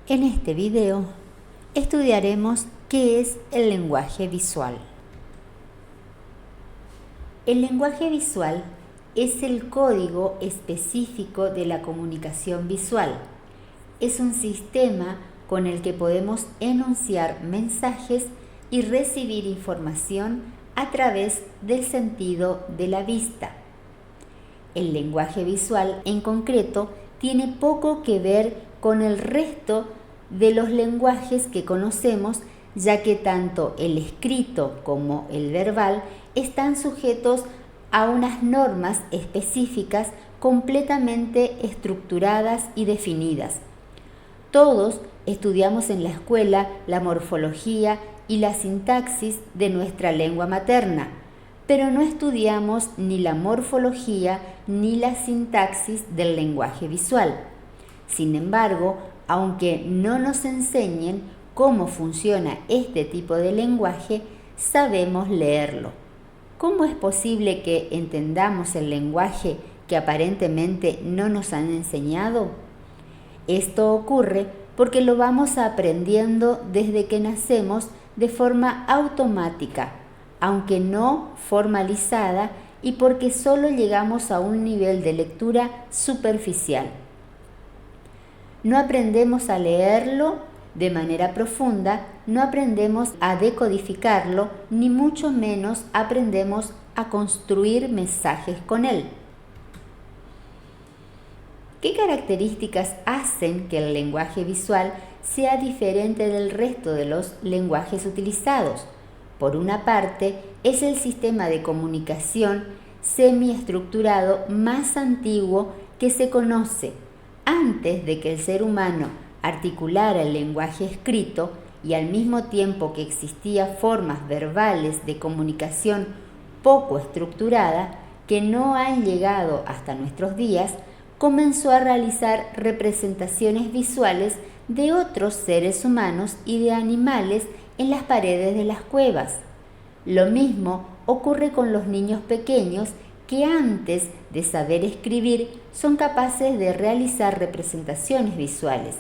En este video estudiaremos qué es el lenguaje visual. El lenguaje visual es el código específico de la comunicación visual. Es un sistema con el que podemos enunciar mensajes y recibir información a través del sentido de la vista. El lenguaje visual en concreto tiene poco que ver con el resto de los lenguajes que conocemos, ya que tanto el escrito como el verbal están sujetos a unas normas específicas completamente estructuradas y definidas. Todos estudiamos en la escuela la morfología y la sintaxis de nuestra lengua materna, pero no estudiamos ni la morfología ni la sintaxis del lenguaje visual. Sin embargo, aunque no nos enseñen cómo funciona este tipo de lenguaje, sabemos leerlo. ¿Cómo es posible que entendamos el lenguaje que aparentemente no nos han enseñado? Esto ocurre porque lo vamos aprendiendo desde que nacemos de forma automática, aunque no formalizada, y porque solo llegamos a un nivel de lectura superficial. No aprendemos a leerlo de manera profunda, no aprendemos a decodificarlo, ni mucho menos aprendemos a construir mensajes con él. ¿Qué características hacen que el lenguaje visual sea diferente del resto de los lenguajes utilizados? Por una parte, es el sistema de comunicación semiestructurado más antiguo que se conoce. Antes de que el ser humano articulara el lenguaje escrito y al mismo tiempo que existían formas verbales de comunicación poco estructurada que no han llegado hasta nuestros días, comenzó a realizar representaciones visuales de otros seres humanos y de animales en las paredes de las cuevas. Lo mismo ocurre con los niños pequeños que antes de saber escribir son capaces de realizar representaciones visuales.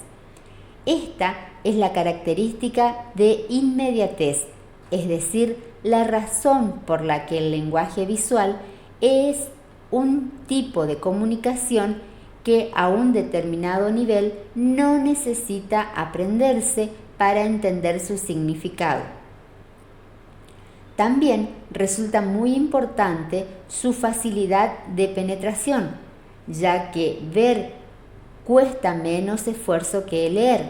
Esta es la característica de inmediatez, es decir, la razón por la que el lenguaje visual es un tipo de comunicación que a un determinado nivel no necesita aprenderse para entender su significado. También resulta muy importante su facilidad de penetración, ya que ver cuesta menos esfuerzo que leer.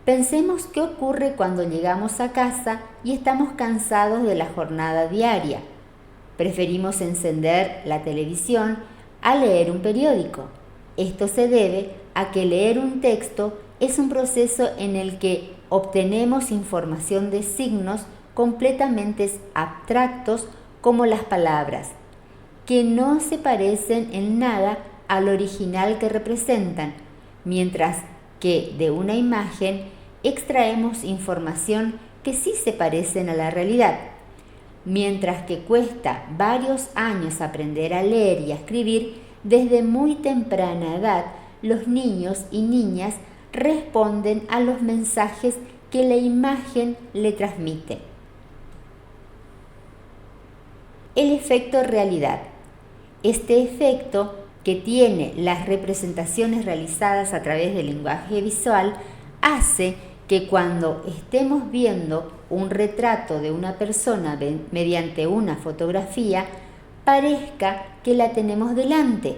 Pensemos qué ocurre cuando llegamos a casa y estamos cansados de la jornada diaria. Preferimos encender la televisión a leer un periódico. Esto se debe a que leer un texto es un proceso en el que obtenemos información de signos completamente abstractos como las palabras, que no se parecen en nada al original que representan, mientras que de una imagen extraemos información que sí se parecen a la realidad. Mientras que cuesta varios años aprender a leer y a escribir, desde muy temprana edad los niños y niñas responden a los mensajes que la imagen le transmite. El efecto realidad. Este efecto que tiene las representaciones realizadas a través del lenguaje visual hace que cuando estemos viendo un retrato de una persona mediante una fotografía, parezca que la tenemos delante,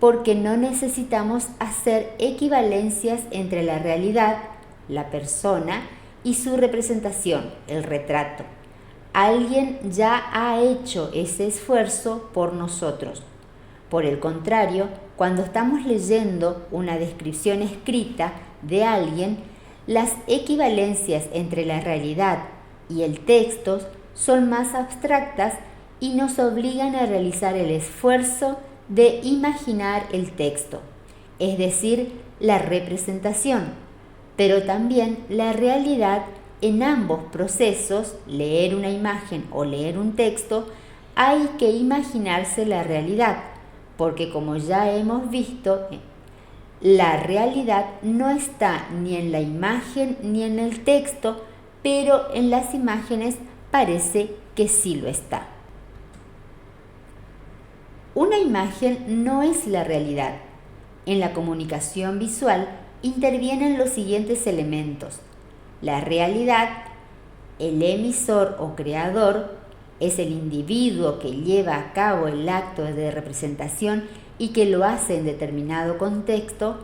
porque no necesitamos hacer equivalencias entre la realidad, la persona, y su representación, el retrato. Alguien ya ha hecho ese esfuerzo por nosotros. Por el contrario, cuando estamos leyendo una descripción escrita de alguien, las equivalencias entre la realidad y el texto son más abstractas y nos obligan a realizar el esfuerzo de imaginar el texto, es decir, la representación, pero también la realidad. En ambos procesos, leer una imagen o leer un texto, hay que imaginarse la realidad, porque como ya hemos visto, La realidad no está ni en la imagen ni en el texto, pero en las imágenes parece que sí lo está. Una imagen no es la realidad. En la comunicación visual intervienen los siguientes elementos. La realidad, el emisor o creador, es el individuo que lleva a cabo el acto de representación y que lo hace en determinado contexto.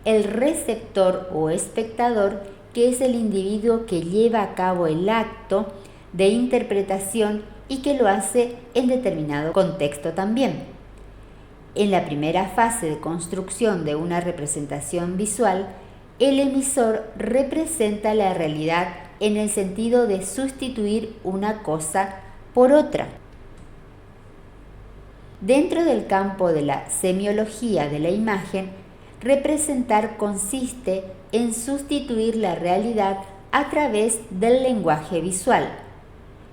El receptor o espectador, que es el individuo que lleva a cabo el acto de interpretación y que lo hace en determinado contexto también. En la primera fase de construcción de una representación visual, el emisor representa la realidad en el sentido de sustituir una cosa por otra. Dentro del campo de la semiología de la imagen, representar consiste en sustituir la realidad a través del lenguaje visual.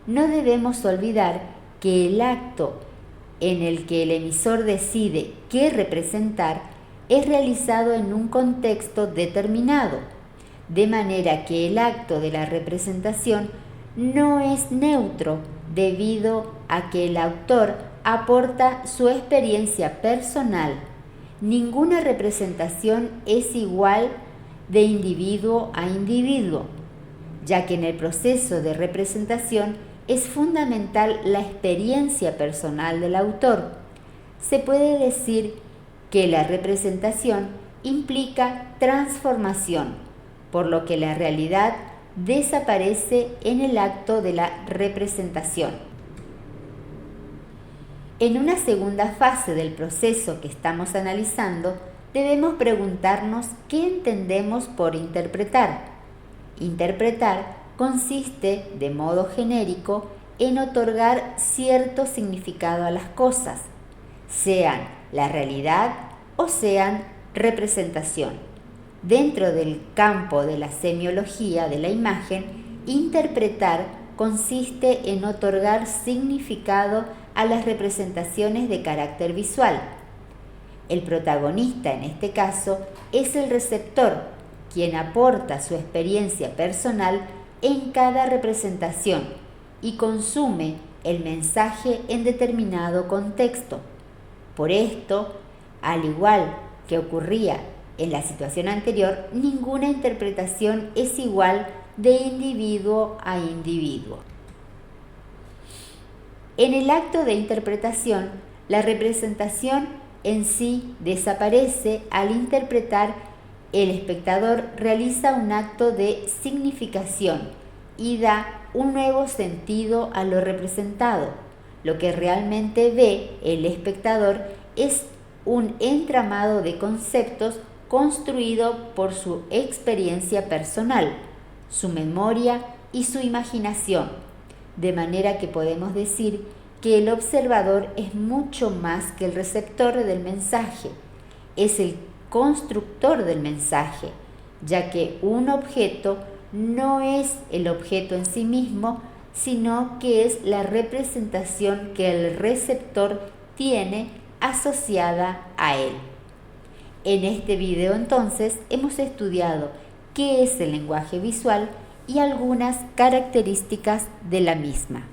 No debemos olvidar que el acto en el que el emisor decide qué representar es realizado en un contexto determinado, de manera que el acto de la representación no es neutro debido a que el autor aporta su experiencia personal. Ninguna representación es igual de individuo a individuo, ya que en el proceso de representación es fundamental la experiencia personal del autor. Se puede decir que la representación implica transformación, por lo que la realidad desaparece en el acto de la representación. En una segunda fase del proceso que estamos analizando, debemos preguntarnos qué entendemos por interpretar. Interpretar consiste, de modo genérico, en otorgar cierto significado a las cosas, sean la realidad o sean representación. Dentro del campo de la semiología de la imagen, interpretar consiste en otorgar significado a las representaciones de carácter visual. El protagonista en este caso es el receptor, quien aporta su experiencia personal en cada representación y consume el mensaje en determinado contexto. Por esto, al igual que ocurría en la situación anterior, ninguna interpretación es igual de individuo a individuo. En el acto de interpretación, la representación en sí desaparece al interpretar. El espectador realiza un acto de significación y da un nuevo sentido a lo representado. Lo que realmente ve el espectador es un entramado de conceptos construido por su experiencia personal, su memoria y su imaginación, de manera que podemos decir que el observador es mucho más que el receptor del mensaje, es el constructor del mensaje, ya que un objeto no es el objeto en sí mismo, sino que es la representación que el receptor tiene asociada a él. En este video entonces hemos estudiado qué es el lenguaje visual y algunas características de la misma.